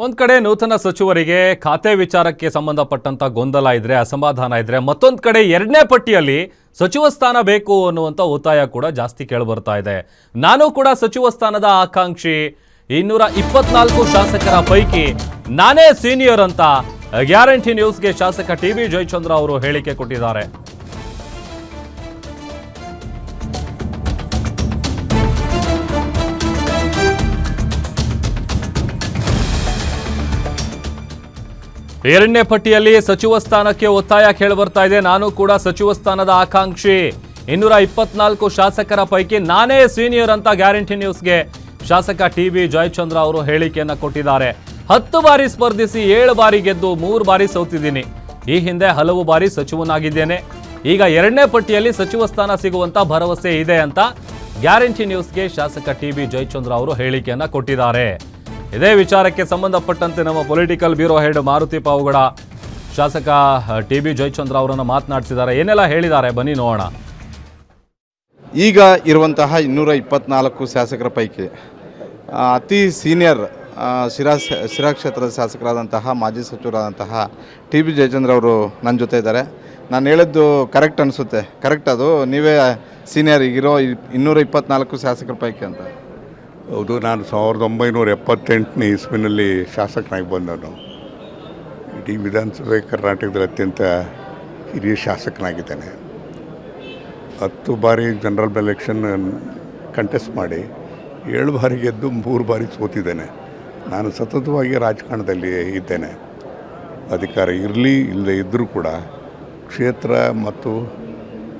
ಒಂದು ಕಡೆ ನೂತನ ಸಚಿವರಿಗೆ ಖಾತೆ ವಿಚಾರಕ್ಕೆ ಸಂಬಂಧಪಟ್ಟಂತ ಗೊಂದಲ ಇದ್ರೆ, ಅಸಮಾಧಾನ ಇದ್ರೆ, ಮತ್ತೊಂದು ಕಡೆ ಎರಡನೇ ಪಟ್ಟಿಯಲ್ಲಿ ಸಚಿವ ಸ್ಥಾನ ಬೇಕು ಅನ್ನುವಂಥ ಒತ್ತಾಯ ಕೂಡ ಜಾಸ್ತಿ ಕೇಳಿಬರ್ತಾ ಇದೆ. ನಾನು ಕೂಡ ಸಚಿವ ಸ್ಥಾನದ ಆಕಾಂಕ್ಷಿ, 224 ಶಾಸಕರ ಪೈಕಿ ನಾನೇ ಸೀನಿಯರ್ ಅಂತ ಗ್ಯಾರಂಟಿ ನ್ಯೂಸ್ಗೆ ಶಾಸಕ ಟಿ.ಬಿ. ಜಯಚಂದ್ರ ಅವರು ಹೇಳಿಕೆ ಕೊಟ್ಟಿದ್ದಾರೆ. ಎರಡನೇ ಪಟ್ಟಿಯಲ್ಲಿ ಸಚಿವ ಸ್ಥಾನಕ್ಕೆ ಒತ್ತಾಯ ಕೇಳಿಬರ್ತಾ ಇದೆ. ನಾನು ಕೂಡ ಸಚಿವ ಸ್ಥಾನದ ಆಕಾಂಕ್ಷಿ, 224 ಶಾಸಕರ ಪೈಕಿ ನಾನೇ ಸೀನಿಯರ್ ಅಂತ ಗ್ಯಾರಂಟಿ ನ್ಯೂಸ್ಗೆ ಶಾಸಕ ಟಿ.ಬಿ. ಜಯಚಂದ್ರ ಅವರು ಹೇಳಿಕೆಯನ್ನು ಕೊಟ್ಟಿದ್ದಾರೆ. 10 ಬಾರಿ ಸ್ಪರ್ಧಿಸಿ 7 ಬಾರಿ ಗೆದ್ದು 3 ಬಾರಿ ಸೋತಿದ್ದೀನಿ. ಈ ಹಿಂದೆ ಹಲವು ಬಾರಿ ಸಚಿವನಾಗಿದ್ದೇನೆ. ಈಗ ಎರಡನೇ ಪಟ್ಟಿಯಲ್ಲಿ ಸಚಿವ ಸ್ಥಾನ ಸಿಗುವಂತ ಭರವಸೆ ಇದೆ ಅಂತ ಗ್ಯಾರಂಟಿ ನ್ಯೂಸ್ಗೆ ಶಾಸಕ ಟಿ.ಬಿ. ಜಯಚಂದ್ರ ಅವರು ಹೇಳಿಕೆಯನ್ನು ಕೊಟ್ಟಿದ್ದಾರೆ. ಇದೇ ವಿಚಾರಕ್ಕೆ ಸಂಬಂಧಪಟ್ಟಂತೆ ನಮ್ಮ political bureau head Maruti Pavagada ಶಾಸಕ ಟಿ.ಬಿ. ಜಯಚಂದ್ರ ಅವರನ್ನು ಮಾತನಾಡಿಸಿದ್ದಾರೆ. ಏನೆಲ್ಲ ಹೇಳಿದ್ದಾರೆ ಬನ್ನಿ ನೋಡೋಣ. ಈಗ ಇರುವಂತಹ 224 ಶಾಸಕರ ಪೈಕಿ ಅತಿ ಸೀನಿಯರ್ ಶಿರಾ ಕ್ಷೇತ್ರದ ಶಾಸಕರಾದಂತಹ ಮಾಜಿ ಸಚಿವರಾದಂತಹ ಟಿ.ಬಿ. ಜಯಚಂದ್ರ ಅವರು ನನ್ನ ಜೊತೆ ಇದ್ದಾರೆ. ನಾನು ಹೇಳಿದ್ದು ಕರೆಕ್ಟ್ ಅನಿಸುತ್ತೆ? ಕರೆಕ್ಟ್, ಅದು ನೀವೇ ಸೀನಿಯರ್ ಈಗಿರೋ 224 ಶಾಸಕರ ಪೈಕಿ ಅಂತ? ಹೌದು, ನಾನು 1978ನೇ ಇಸ್ವಿನಲ್ಲಿ ಶಾಸಕನಾಗಿ ಬಂದವನು. ಇಡೀ ವಿಧಾನಸಭೆ ಕರ್ನಾಟಕದಲ್ಲಿ ಅತ್ಯಂತ ಹಿರಿಯ ಶಾಸಕನಾಗಿದ್ದೇನೆ. 10 ಬಾರಿ ಜನರಲ್ ಎಲೆಕ್ಷನ್ ಕಂಟೆಸ್ಟ್ ಮಾಡಿ 7 ಬಾರಿ ಗೆದ್ದು 3 ಬಾರಿ ಸೋತಿದ್ದೇನೆ. ನಾನು ಸತತವಾಗಿ ರಾಜಕಾರಣದಲ್ಲಿ ಇದ್ದೇನೆ. ಅಧಿಕಾರ ಇರಲಿ ಇಲ್ಲದೆ ಇದ್ದರೂ ಕೂಡ ಕ್ಷೇತ್ರ ಮತ್ತು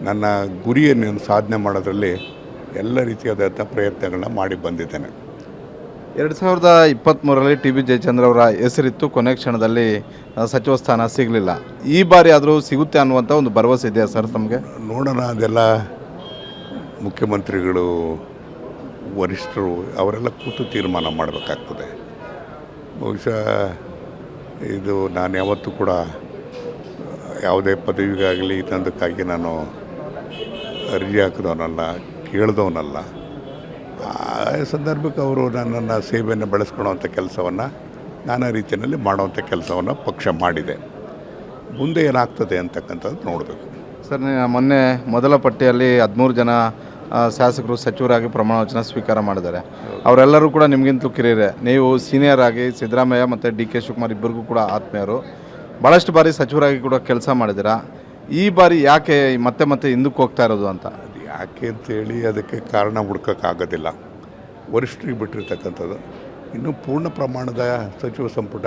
ನನ್ನ ಗುರಿಯನ್ನು ಸಾಧನೆ ಮಾಡೋದ್ರಲ್ಲಿ ಎಲ್ಲ ರೀತಿಯಾದಂಥ ಪ್ರಯತ್ನಗಳನ್ನ ಮಾಡಿ ಬಂದಿದ್ದೇನೆ. 2023ರಲ್ಲಿ ಟಿ.ಬಿ. ಜಯಚಂದ್ರ ಅವರ ಹೆಸರಿತ್ತು. ಕೊನೆ ಕ್ಷಣದಲ್ಲಿ ಸಚಿವ ಸ್ಥಾನ ಸಿಗಲಿಲ್ಲ. ಈ ಬಾರಿ ಆದರೂ ಸಿಗುತ್ತೆ ಅನ್ನುವಂಥ ಒಂದು ಭರವಸೆ ಇದೆಯಾ ಸರ್ ತಮಗೆ? ನೋಡೋಣ, ಅದೆಲ್ಲ ಮುಖ್ಯಮಂತ್ರಿಗಳು, ವರಿಷ್ಠರು ಅವರೆಲ್ಲ ಕೂತು ತೀರ್ಮಾನ ಮಾಡಬೇಕಾಗ್ತದೆ. ಬಹುಶಃ ಇದು ನಾನು ಯಾವತ್ತೂ ಕೂಡ ಯಾವುದೇ ಪದವಿಗಾಗಲಿ ಇನ್ನೊಂದಕ್ಕಾಗಿ ನಾನು ಅರ್ಜಿ ಹಾಕಿದವನಲ್ಲ, ಕೇಳಿದವನಲ್ಲ. ಆ ಸಂದರ್ಭಕ್ಕೆ ಅವರು ನನ್ನನ್ನು ಸೇವೆಯನ್ನು ಬೆಳೆಸ್ಕೊಳ್ಳೋವಂಥ ಕೆಲಸವನ್ನು ನಾನಾ ರೀತಿಯಲ್ಲಿ ಮಾಡೋವಂಥ ಕೆಲಸವನ್ನು ಪಕ್ಷ ಮಾಡಿದೆ. ಮುಂದೆ ಏನಾಗ್ತದೆ ಅಂತಕ್ಕಂಥದ್ದು ನೋಡಬೇಕು. ಸರ್, ಮೊನ್ನೆ ಮೊದಲ ಪಟ್ಟಿಯಲ್ಲಿ 13 ಜನ ಶಾಸಕರು ಸಚಿವರಾಗಿ ಪ್ರಮಾಣ ವಚನ ಸ್ವೀಕಾರ ಮಾಡಿದ್ದಾರೆ. ಅವರೆಲ್ಲರೂ ಕೂಡ ನಿಮಗಿಂತಲೂ ಕಿರಿಯರೇ. ನೀವು ಸೀನಿಯರ್ ಆಗಿ ಸಿದ್ದರಾಮಯ್ಯ ಮತ್ತು ಡಿ.ಕೆ. ಶಿವಕುಮಾರ್ ಇಬ್ಬರಿಗೂ ಕೂಡ ಆತ್ಮೀಯರು. ಭಾಳಷ್ಟು ಬಾರಿ ಸಚಿವರಾಗಿ ಕೂಡ ಕೆಲಸ ಮಾಡಿದ್ದೀರಾ. ಈ ಬಾರಿ ಯಾಕೆ ಮತ್ತೆ ಮತ್ತೆ ಹಿಂದಕ್ಕೆ ಹೋಗ್ತಾ ಇರೋದು ಅಂತ? ಯಾಕೆ ಅಂತೇಳಿ ಅದಕ್ಕೆ ಕಾರಣ ಹುಡ್ಕೋಕ್ಕಾಗೋದಿಲ್ಲ. ವರಿಷ್ಠರಿಗೆ ಬಿಟ್ಟಿರ್ತಕ್ಕಂಥದ್ದು. ಇನ್ನೂ ಪೂರ್ಣ ಪ್ರಮಾಣದ ಸಚಿವ ಸಂಪುಟ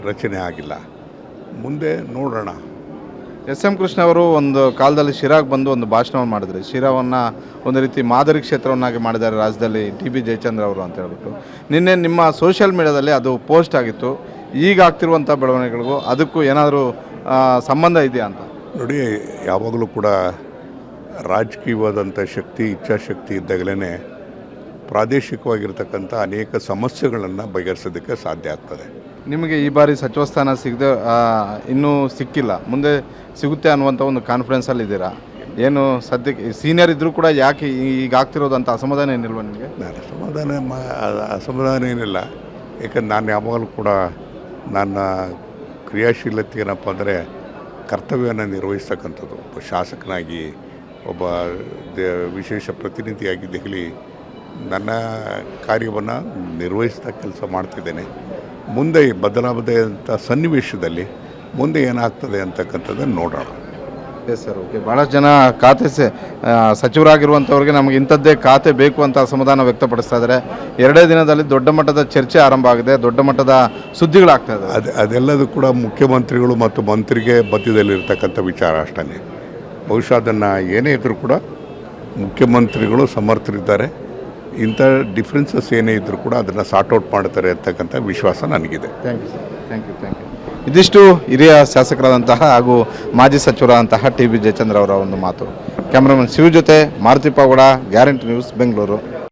ರಚನೆ ಆಗಿಲ್ಲ. ಮುಂದೆ ನೋಡೋಣ. ಎಸ್.ಎಂ. ಕೃಷ್ಣ ಅವರು ಒಂದು ಕಾಲದಲ್ಲಿ ಶಿರಾಗೆ ಬಂದು ಒಂದು ಭಾಷಣವನ್ನು ಮಾಡಿದ್ರು. ಶಿರಾವನ್ನು ಒಂದು ರೀತಿ ಮಾದರಿ ಕ್ಷೇತ್ರವನ್ನಾಗಿ ಮಾಡಿದ್ದಾರೆ ರಾಜ್ಯದಲ್ಲಿ ಟಿ.ಬಿ. ಜಯಚಂದ್ರ ಅವರು ಅಂತ ಹೇಳ್ಬಿಟ್ಟು. ನಿನ್ನೆ ನಿಮ್ಮ ಸೋಷಿಯಲ್ ಮೀಡಿಯಾದಲ್ಲಿ ಅದು ಪೋಸ್ಟ್ ಆಗಿತ್ತು. ಈಗ ಆಗ್ತಿರುವಂಥ ಬೆಳವಣಿಗೆಗಳಿಗೂ ಅದಕ್ಕೂ ಏನಾದರೂ ಸಂಬಂಧ ಇದೆಯಾ ಅಂತ? ನೋಡಿ, ಯಾವಾಗಲೂ ಕೂಡ ರಾಜಕೀಯವಾದಂಥ ಶಕ್ತಿ, ಇಚ್ಛಾಶಕ್ತಿ ಇದ್ದಾಗಲೇ ಪ್ರಾದೇಶಿಕವಾಗಿರ್ತಕ್ಕಂಥ ಅನೇಕ ಸಮಸ್ಯೆಗಳನ್ನು ಬಗೆಹರಿಸೋದಕ್ಕೆ ಸಾಧ್ಯ ಆಗ್ತದೆ. ನಿಮಗೆ ಈ ಬಾರಿ ಸಚಿವ ಸ್ಥಾನ ಇನ್ನೂ ಸಿಕ್ಕಿಲ್ಲ, ಮುಂದೆ ಸಿಗುತ್ತೆ ಅನ್ನುವಂಥ ಒಂದು ಕಾನ್ಫಿಡೆನ್ಸಲ್ಲಿ ಇದ್ದೀರಾ? ಏನು ಸದ್ಯಕ್ಕೆ ಸೀನಿಯರ್ ಇದ್ದರೂ ಕೂಡ ಯಾಕೆ ಈಗ ಆಗ್ತಿರೋದಂಥ ಅಸಮಾಧಾನ ಏನಿಲ್ವ ನಿಮಗೆ? ನಾನು ಅಸಮಾಧಾನ ಏನಿಲ್ಲ. ಯಾಕಂದ್ರೆ ನಾನು ಯಾವಾಗಲೂ ಕೂಡ ನನ್ನ ಕ್ರಿಯಾಶೀಲತೆ ಏನಪ್ಪ ಅಂದರೆ ಕರ್ತವ್ಯವನ್ನು ನಿರ್ವಹಿಸ್ತಕ್ಕಂಥದ್ದು. ಒಬ್ಬ ಶಾಸಕನಾಗಿ, ಒಬ್ಬ ವಿಶೇಷ ಪ್ರತಿನಿಧಿಯಾಗಿ ದೆಹಲಿ ನನ್ನ ಕಾರ್ಯವನ್ನು ನಿರ್ವಹಿಸ್ತಾ ಕೆಲಸ ಮಾಡ್ತಿದ್ದೇನೆ. ಮುಂದೆ ಬದಲಾವಣೆಯಂಥ ಸನ್ನಿವೇಶದಲ್ಲಿ ಮುಂದೆ ಏನಾಗ್ತದೆ ಅಂತಕ್ಕಂಥದ್ದನ್ನು ನೋಡೋಣ. Yes sir, okay. ಭಾಳಷ್ಟು ಜನ ಖಾತೆ ಸಚಿವರಾಗಿರುವಂಥವ್ರಿಗೆ ನಮಗೆ ಇಂಥದ್ದೇ ಖಾತೆ ಬೇಕು ಅಂತ ಅಸಮಾಧಾನ ವ್ಯಕ್ತಪಡಿಸ್ತಾ ಇದ್ದಾರೆ. 2 ದಿನದಲ್ಲಿ ದೊಡ್ಡ ಮಟ್ಟದ ಚರ್ಚೆ ಆರಂಭ ಆಗಿದೆ, ದೊಡ್ಡ ಮಟ್ಟದ ಸುದ್ದಿಗಳಾಗ್ತಾ ಇದೆ. ಅದೆಲ್ಲದೂ ಕೂಡ ಮುಖ್ಯಮಂತ್ರಿಗಳು ಮತ್ತು ಮಂತ್ರಿಗೆ ಮಧ್ಯದಲ್ಲಿರ್ತಕ್ಕಂಥ ವಿಚಾರ ಅಷ್ಟೇ. ಬಹುಶಃ ಅದನ್ನು ಏನೇ ಇದ್ದರೂ ಕೂಡ ಮುಖ್ಯಮಂತ್ರಿಗಳು ಸಮರ್ಥರಿದ್ದಾರೆ. ಇಂಥ ಡಿಫ್ರೆನ್ಸಸ್ ಏನೇ ಇದ್ದರೂ ಕೂಡ ಅದನ್ನು ಸಾರ್ಟ್ ಔಟ್ ಮಾಡ್ತಾರೆ ಅಂತಕ್ಕಂಥ ವಿಶ್ವಾಸ ನನಗಿದೆ. Thank you sir, thank you. ಇದಿಷ್ಟು ಹಿರಿಯ ಶಾಸಕರಾದಂತಹ ಹಾಗೂ ಮಾಜಿ ಸಚಿವರಾದಂತಹ ಟಿ.ಬಿ. ಜಯಚಂದ್ರ ಅವರ ಒಂದು ಮಾತು. ಕ್ಯಾಮ್ರಾಮನ್ ಶಿವ ಜೊತೆ ಮಾರುತಿ ಪಾವಗಡ, ಗ್ಯಾರಂಟಿ ನ್ಯೂಸ್, ಬೆಂಗಳೂರು.